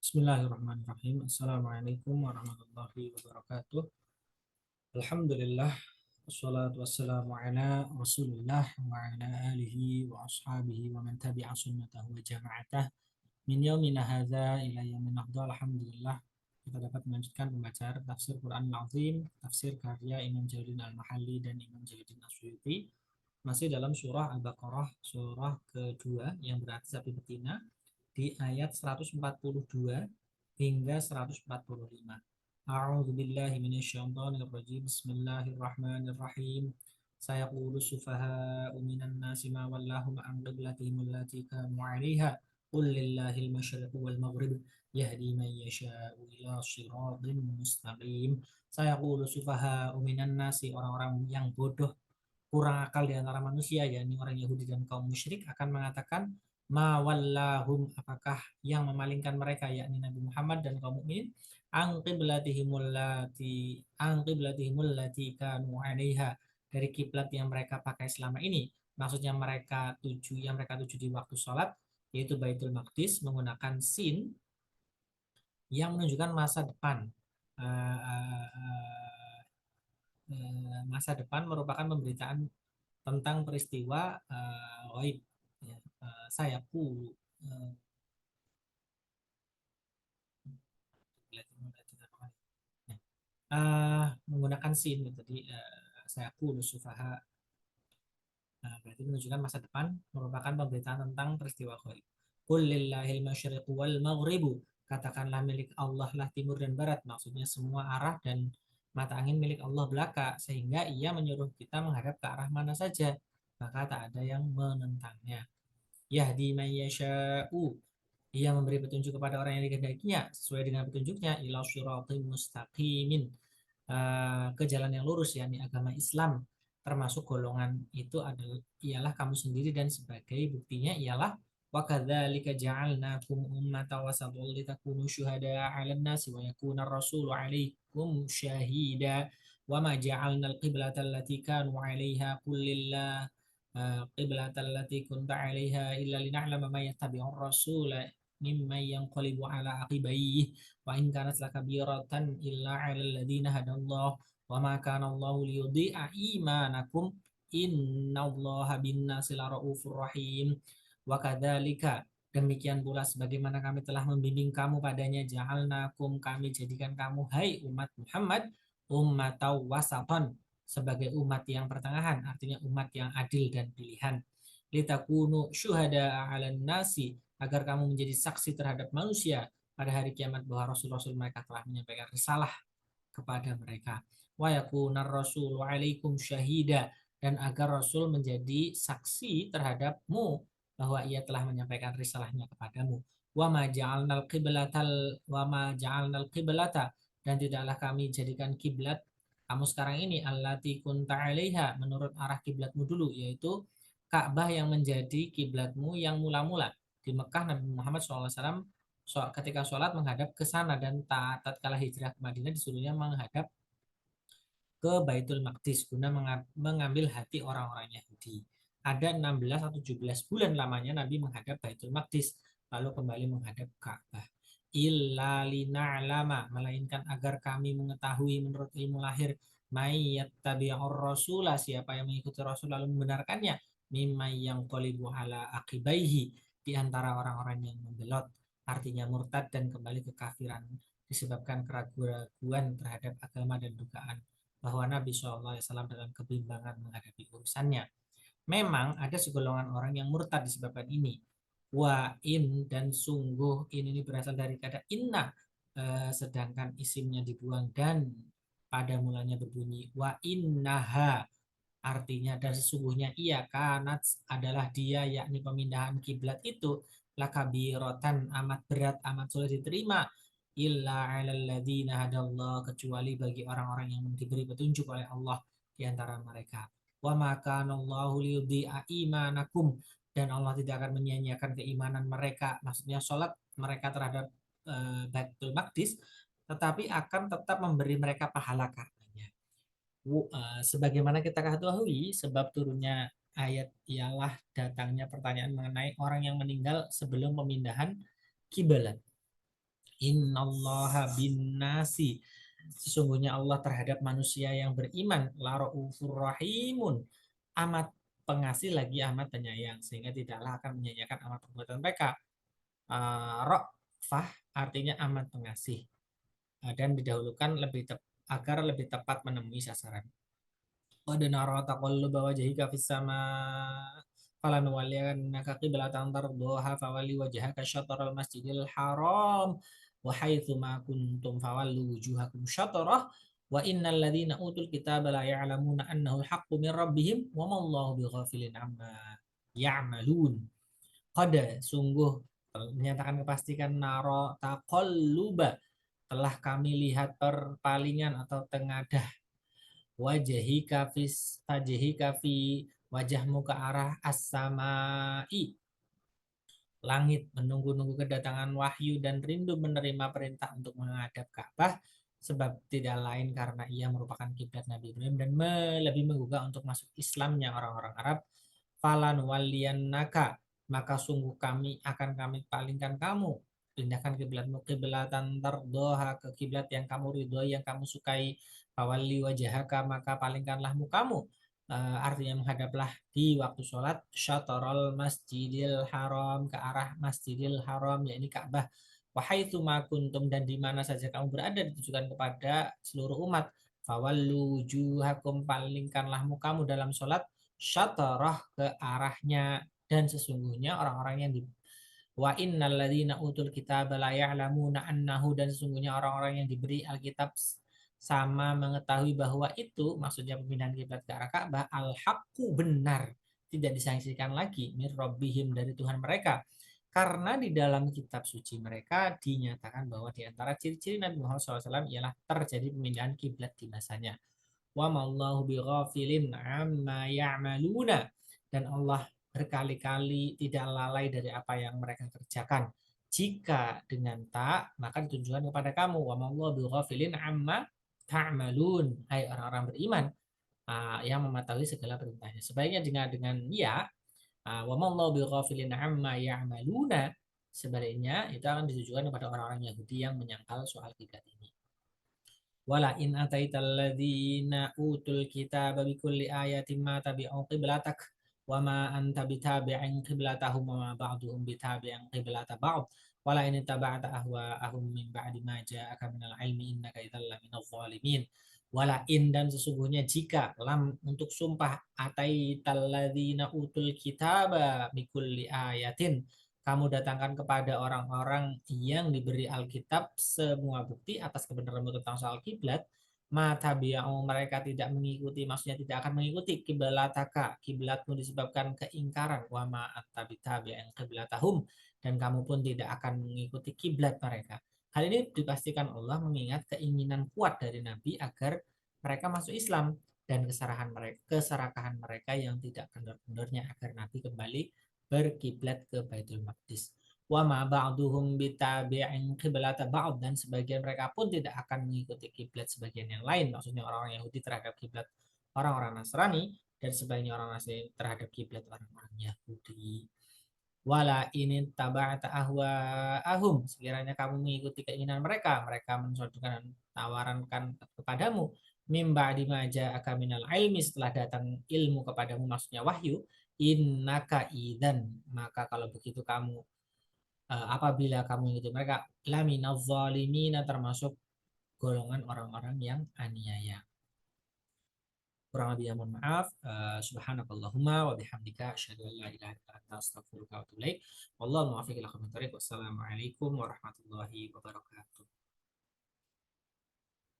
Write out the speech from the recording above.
Bismillahirrahmanirrahim. Assalamualaikum warahmatullahi wabarakatuh. Alhamdulillah. Wassalatu wassalamu ala rasulillah wa ala alihi wa ashabihi wa man tabi'a sunnatahu wa jama'atah min yaumina hadza ila yaumin afdal. Alhamdulillah kita dapat melanjutkan pembacaan tafsir Quran Al-Azim, tafsir karya Imam Jalaluddin Al-Mahalli dan Imam Jalaluddin As-Suyuti, masih dalam surah Al-Baqarah, surah kedua yang berarti sapi betina, di ayat 142 hingga 145. A'udzu billahi minasyaitonir rajim. Bismillahirrahmanirrahim. Sayaqulu sufaha'u minan nasi ma wallahum an qiblatihim allati kanu 'alaiha. Qul lillahil masyriqu wal maghrib yahdi man yasha'u ila shiratin mustaqim. Sayaqulu sufaha'u minan nasi, orang-orang yang bodoh kurang akal di antara manusia, yakni orang Yahudi dan kaum musyrik, akan mengatakan ma wallahum, apakah yang memalingkan mereka, yakni Nabi Muhammad dan kaum mukminin, an qiblatihimul lati kanu 'alaiha, dari kiblat yang mereka pakai selama ini. Maksudnya yang mereka tuju di waktu sholat, yaitu Baitul Maqdis, menggunakan sin yang menunjukkan masa depan. Masa depan merupakan pemberitaan tentang peristiwa gaib, ya. Sayaqulu, menggunakan sin tadi, sayaqulu sufaha, berarti menunjukkan masa depan, merupakan pemberitaan tentang peristiwa gaib. Qul lillahil masyriqu wal maghribu, katakanlah milik Allah lah timur dan barat, maksudnya semua arah dan mata angin milik Allah belaka, sehingga ia menyuruh kita menghadap ke arah mana saja, maka tak ada yang menentangnya. Yahdi man yasha'u, ia memberi petunjuk kepada orang yang dikehendakinya sesuai dengan petunjuknya, ila syiratim mustaqimin, ke jalan yang lurus, yakni agama Islam, termasuk golongan itu adalah ialah kamu sendiri, dan sebagai buktinya ialah wa kadzalika ja'alnakum ummatan wasatan litakunu syuhada'a 'alan nasi wa yakuna ar-rasulu 'alaikum syahida wa ma ja'alna al-qiblata allati kanu 'alaiha qul lillah qiblata allati kunta 'alaiha illa lina'lama man yattabi'ur rasula mimman yanqalibu 'ala aqibaihi wa in kanat lakabiratan illa 'alal ladzina hadallah wa ma kana Allahu liyudhi'a imanakum innallaha bin-nasi laraufur rahim. Wa kadzalika, demikian pula sebagaimana kami telah membimbing kamu padanya, ja'alnakum, kami jadikan kamu hai umat Muhammad, ummatan wasatan, sebagai umat yang pertengahan, artinya umat yang adil dan pilihan. Litakunu syuhada'a 'alan nasi, agar kamu menjadi saksi terhadap manusia pada hari kiamat bahwa rasul-rasul mereka telah menyampaikan risalah kepada mereka. Wa yakunar rasulu 'alaikum syahida, dan agar rasul menjadi saksi terhadapmu bahwa ia telah menyampaikan risalahnya kepadamu. Wa ma ja'alnal qiblata, dan tidaklah kami jadikan kiblat kamu sekarang ini, allati kunta 'alaiha, menurut arah kiblatmu dulu, yaitu Ka'bah yang menjadi kiblatmu yang mula-mula. Di Mekah Nabi Muhammad SAW ketika sholat menghadap ke sana, dan tatkala hijrah ke Madinah disuruhnya menghadap ke Baitul Maqdis guna mengambil hati orang-orang Yahudi. Ada 16 atau 17 bulan lamanya Nabi menghadap Baitul Maqdis, lalu kembali menghadap Ka'bah. Illa lina'lama, melainkan agar kami mengetahui menurut ilmu lahir, mayyattabi'ur rasulah, siapa yang mengikuti Rasul lalu membenarkannya, mimma yang qalibu ala akibaihi, di antara orang-orang yang membelot, artinya murtad dan kembali ke kafiran disebabkan keraguan terhadap agama dan dugaan bahwa Nabi SAW dalam kebimbangan menghadapi urusannya. Memang ada segolongan orang yang murtad disebabkan ini. Wa in, dan sungguh, ini berasal dari kata inna, sedangkan isimnya dibuang dan pada mulanya berbunyi wa innaha, artinya dan sesungguhnya ia, kanat adalah dia, yakni pemindahan kiblat itu, lakabirotan, amat berat, amat sulit diterima, illa alal ladzina hadallah, kecuali bagi orang-orang yang diberi petunjuk oleh Allah di antara mereka. Wa maka Allahu liyudhi'a imanakum, dan Allah tidak akan menyia-nyiakan keimanan mereka, maksudnya sholat mereka terhadap Baitul Maqdis, tetapi akan tetap memberi mereka pahala karenanya. Sebagaimana kita ketahui, sebab turunnya ayat ialah datangnya pertanyaan mengenai orang yang meninggal sebelum pemindahan kiblat. Innallaha binnasi, sesungguhnya Allah terhadap manusia yang beriman la raufur rahimun, amat pengasih lagi amat penyayang, sehingga tidaklah akan menyanyiakan amat perbuatan mereka. Ra'fah artinya amat pengasih. Dan didahulukan agar lebih tepat menemui sasaran. Qad nara taqalluba wajhika fis sama falanuwalliyannaka qiblatan tardaha fawalli wajhaka syatral masjidil haram wa haitsu ma kuntum fawallu wujuhakum syatrah wa innal ladzina utul kitaba la ya'lamuna annahu al-haqqu min rabbihim wa ma Allahu bighafilin amma ya'malun. Qad sungguh menyatakan kepastian naro taqalluba, telah kami lihat perpalingan atau tengadah wajhika fi wajahmu ke arah as-samai, langit, menunggu-nunggu kedatangan wahyu dan rindu menerima perintah untuk menghadap Ka'bah, sebab tidak lain karena ia merupakan kiblat Nabi Ibrahim dan lebih menggugah untuk masuk Islamnya orang-orang Arab. Falan waliyannaka, maka sungguh kami palingkan kamu, pindahkan kiblatmu kiblatan tardoha, ke kiblat yang kamu ridhoi, yang kamu sukai. Fawalli wajahaka, maka palingkanlah mukamu. Artinya menghadaplah di waktu sholat syatrul masjidil haram, ke arah masjidil haram, yakni Ka'bah. Wahai kuntum, dan di mana saja kamu berada, ditujukan kepada seluruh umat. Fawallu wujuhakum, palingkanlah mukamu dalam sholat syatrah, ke arahnya. Dan sesungguhnya orang-orang yang di wa innal ladzina utul kitaba la ya'lamuna annahu, dan sesungguhnya orang-orang yang diberi Alkitab sama mengetahui bahwa itu, maksudnya pemindahan kiblat ke arah Ka'bah, al-haqqu, benar, tidak disangsikan lagi, mir rabbihim, dari Tuhan mereka. Karena di dalam kitab suci mereka dinyatakan bahwa di antara ciri-ciri Nabi Muhammad SAW ialah terjadi pemindahan kiblat di masanya. Wa mallahu bighafilin amma ya'maluna, dan Allah berkali-kali tidak lalai dari apa yang mereka kerjakan. Jika dengan tak, maka ditujukan kepada kamu. Wa mallahu bighafilin amma ta'malun, hai orang-orang beriman, yang mengetahui segala perintahnya. Sebaiknya dengan ya, wa mallahu bighafilin amma ya'maluna, sebaliknya itu akan ditujukan kepada orang-orang Yahudi yang menyangkal soal kiblat ini. Wala in ataital ladzina utul kitaba bikulli ayatin ma tabi'u qiblatak wa ma anta bitabi'in qiblatahum wa ma ba'duhum bitabi'in qiblata ba'd wala in taba'ta ahwa'ahum min ba'di ma ja'aka minal ilmi innaka idzal laminadh dhalimin. Wala in, dan sesungguhnya jika, lam untuk sumpah, ataital ladzina utul kitaba bikulli ayatin, kamu datangkan kepada orang-orang yang diberi Alkitab semua bukti atas kebenaranmu tentang soal kiblat, mata biang mereka tidak mengikuti, maksudnya tidak akan mengikuti kiblataka, kiblatmu, disebabkan keingkaran, wa ma yang kiblatahum, dan kamu pun tidak akan mengikuti kiblat mereka. Hal ini dipastikan Allah mengingat keinginan kuat dari Nabi agar mereka masuk Islam, dan keserakahan mereka yang tidak kendor-kendornya agar Nabi kembali berkiblat ke Baitul Maqdis. Wa ma ba'duhum bitabi'in qiblata ba'd, dan sebagian mereka pun tidak akan mengikuti kiblat sebagian yang lain, maksudnya orang-orang Yahudi terhadap kiblat orang-orang Nasrani, dan sebaliknya orang Nasrani terhadap kiblat orang-orang Yahudi. Wala ini taba'ata ahwa'ahum, sekiranya kamu mengikuti keinginan mereka, mereka mensuatukan tawarankan kepadamu, mimba dimaja akaminal ilmi, setelah datang ilmu kepadamu, maksudnya wahyu, innaka idan, maka kalau begitu kamu, apabila kamu mengikuti mereka, laminaz zalimina, termasuk golongan orang-orang yang aniaya. Kurang lebih mohon maaf. Subhanakallahumma wa bihamdika asyhadu an la ilaha illa anta astaghfiruka wa atubu ilaik. Wallahu muwaffiq ila aqwamit thoriq. Wassalamualaikum warahmatullahi wabarakatuh.